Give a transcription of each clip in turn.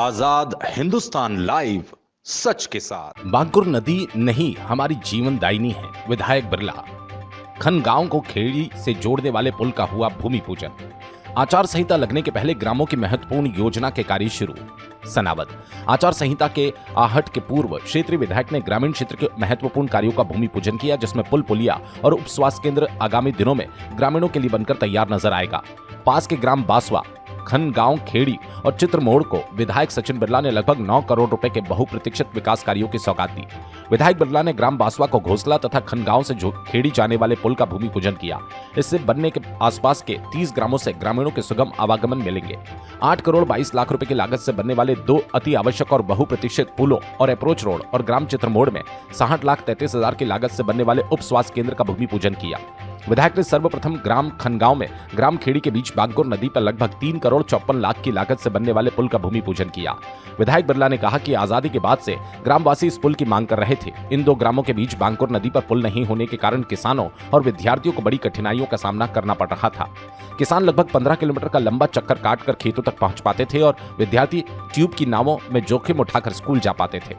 आजाद Hindustan live, सच के साथ। बांकुर नदी नहीं हमारी जीवन दायिनी है। विधायक बिरला। खनगांव को खेड़ी से जोड़ने वाले पुल का हुआ भूमि पूजन। आचार संहिता लगने के पहले ग्रामों की महत्वपूर्ण योजना के कार्य शुरू। सनावद। आचार संहिता के आहट के पूर्व क्षेत्रीय विधायक ने ग्रामीण क्षेत्र के महत्वपूर्ण कार्यों का भूमि पूजन किया, जिसमें पुल पुलिया और उप स्वास्थ्य केंद्र आगामी दिनों में ग्रामीणों के लिए बनकर तैयार नजर आएगा। पास के ग्राम बासवा, खनगांव, खेड़ी और चित्रमोड़ को विधायक सचिन बिरला ने लगभग 9 करोड़ रुपए के बहुप्रतीक्षित विकास कार्यों की सौगात दी। विधायक बिरला ने ग्राम बासवा को घोसला तथा खनगांव से खेड़ी जाने वाले पुल का भूमि पूजन किया। इससे बनने के आसपास के 30 ग्रामों से ग्रामीणों के सुगम आवागमन मिलेंगे। 8 करोड़ 22 लाख रुपए की लागत से बनने वाले 2 अति आवश्यक और बहुप्रतीक्षित पुलों और अप्रोच रोड और ग्राम चित्रमोड़ में 67,33,000 की लागत से बनने वाले उप स्वास्थ्य केंद्र का भूमि पूजन किया। विधायक ने सर्वप्रथम ग्राम खनगांव में ग्राम खेड़ी के बीच बांकुर नदी पर लगभग 3 करोड़ 54 लाख की लागत से बनने वाले पुल का भूमि पूजन किया। विधायक बिरला ने कहा कि आजादी के बाद से ग्रामवासी इस पुल की मांग कर रहे थे। इन 2 ग्रामों के बीच बांकुर नदी पर पुल नहीं होने के कारण किसानों और विद्यार्थियों को बड़ी कठिनाइयों का सामना करना पड़ रहा था। किसान लगभग 15 किलोमीटर का लंबा चक्कर काटकर खेतों तक पहुंच पाते थे और विद्यार्थी ट्यूब की नावों में जोखिम उठाकर स्कूल जा पाते थे।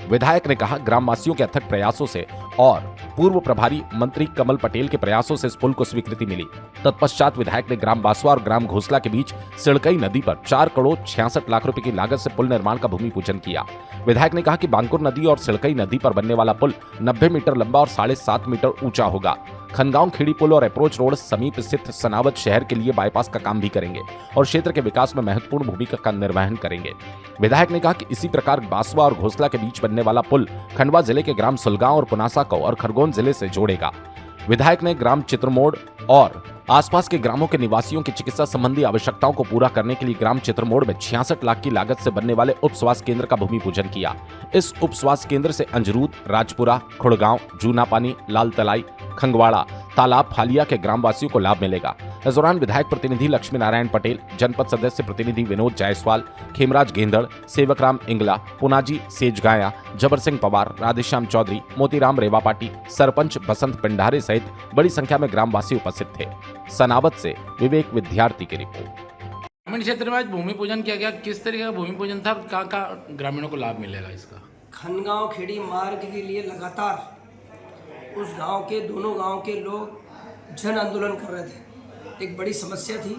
विधायक ने कहा, ग्रामवासियों के अथक प्रयासों से और पूर्व प्रभारी मंत्री कमल पटेल के प्रयासों से इस पुल को स्वीकृति मिली। तत्पश्चात विधायक ने ग्राम बासवा और ग्राम घोसला के बीच सिड़कई नदी पर 4 करोड़ 66 लाख रुपए की लागत से पुल निर्माण का भूमि पूजन किया। विधायक ने कहा कि बांकुर नदी और सिड़कई नदी पर बनने वाला पुल 90 मीटर लंबा और 7.5 मीटर ऊंचा होगा। खनगांव खेड़ी पुल और अप्रोच रोड समीप स्थित सनावद शहर के लिए बाईपास का काम भी करेंगे और क्षेत्र के विकास में महत्वपूर्ण भूमिका का निर्वहन करेंगे। विधायक ने कहा कि इसी प्रकार बासवा और घोसला के बीच बनने वाला पुल खंडवा जिले के ग्राम सुलगांव और पुनासा को और खरगोन जिले से जोड़ेगा। विधायक ने ग्राम चित्रमोड़ और आसपास के ग्रामों के निवासियों की चिकित्सा संबंधी आवश्यकताओं को पूरा करने के लिए ग्राम चित्रमोड़ में 66 लाख की लागत से बनने वाले उप स्वास्थ्य केंद्र का भूमि पूजन किया। इस उप स्वास्थ्य केंद्र से अंजरूद, राजपुरा, खुड़गांव, जूनापानी, लाल तलाई, खंगवाड़ा, तालाब फालिया के ग्रामवासियों को लाभ मिलेगा। इस दौरान विधायक प्रतिनिधि लक्ष्मी नारायण पटेल, जनपद सदस्य प्रतिनिधि विनोद जायसवाल, खेमराज गेंदड़, सेवकराम इंगला, पुनाजी सेजगाया, जबर सिंह पवार, राधेश्याम चौधरी, मोतीराम रेवापाटी, सरपंच बसंत पिंडारे सहित बड़ी संख्या में ग्रामवासी उपस्थित थे। सनावद से विवेक विद्यार्थी की रिपोर्ट। ग्रामीण क्षेत्र में आज भूमि पूजन किया गया। किस तरीके का भूमि पूजन था, कहाँ ग्रामीणों को लाभ मिलेगा इसका? खनगांव खेड़ी मार्ग के लिए लगातार उस गांव के दोनों गांव के लोग जन आंदोलन कर रहे थे। एक बड़ी समस्या थी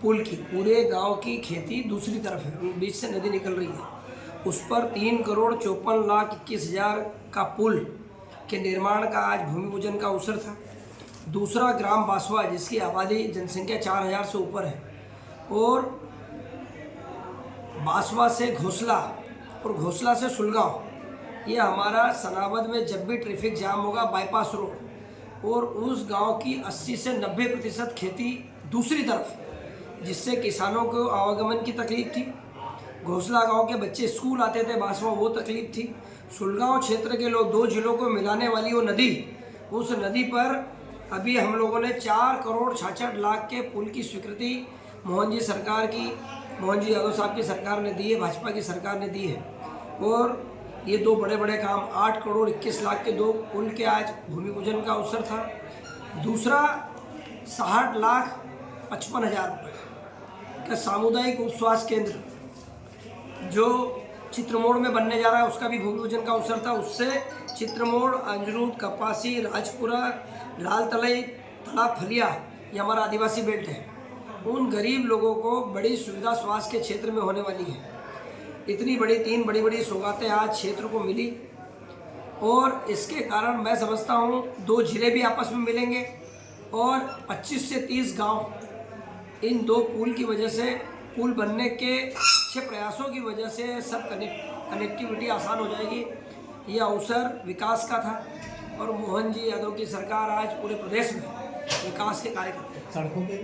पुल की। पूरे गांव की खेती दूसरी तरफ है, उन बीच से नदी निकल रही है। उस पर 3 करोड़ 54 लाख 21 हज़ार का पुल के निर्माण का आज भूमि पूजन का अवसर था। दूसरा ग्राम बासवा, जिसकी आबादी जनसंख्या 4,000 से ऊपर है, और बासवा से घोसला और घोसला से सुलगांव, ये हमारा सनावद में जब भी ट्रैफिक जाम होगा बाईपास रोड, और उस गांव की 80 से 90% खेती दूसरी तरफ, जिससे किसानों को आवागमन की तकलीफ थी। घोसला गांव के बच्चे स्कूल आते थे, बासवा वो तकलीफ थी। सुलगांव क्षेत्र के लोग, 2 जिलों को मिलाने वाली वो नदी, उस नदी पर अभी हम लोगों ने 4 करोड़ 66 लाख के पुल की स्वीकृति मोहन जी यादव साहब की सरकार ने दी है, भाजपा की सरकार ने दी है। और ये 2 बड़े बड़े काम, 8 करोड़ 21 लाख के 2 पुल के आज भूमि पूजन का अवसर था। दूसरा 60 लाख 55 हज़ार रुपये का सामुदायिक उप स्वास्थ्य केंद्र जो चित्रमोड़ में बनने जा रहा है, उसका भी भूमि पूजन का अवसर था। उससे चित्रमोड़, अंजरूद, कपासी, राजपुरा, लाल तलाई, तालाब फलिया, ये हमारा आदिवासी बेल्ट है, उन गरीब लोगों को बड़ी सुविधा स्वास्थ्य के क्षेत्र में होने वाली है। इतनी बड़ी 3 बड़ी सौगातें आज क्षेत्र को मिली, और इसके कारण मैं समझता हूँ 2 जिले भी आपस में मिलेंगे, और 25 से 30 गांव इन 2 पुल की वजह से, पुल बनने के अच्छे प्रयासों की वजह से सब कनेक्टिविटी आसान हो जाएगी। ये अवसर विकास का था, और मोहन जी यादव की सरकार आज पूरे प्रदेश में विकास के कार्य करते हैं। सड़कों के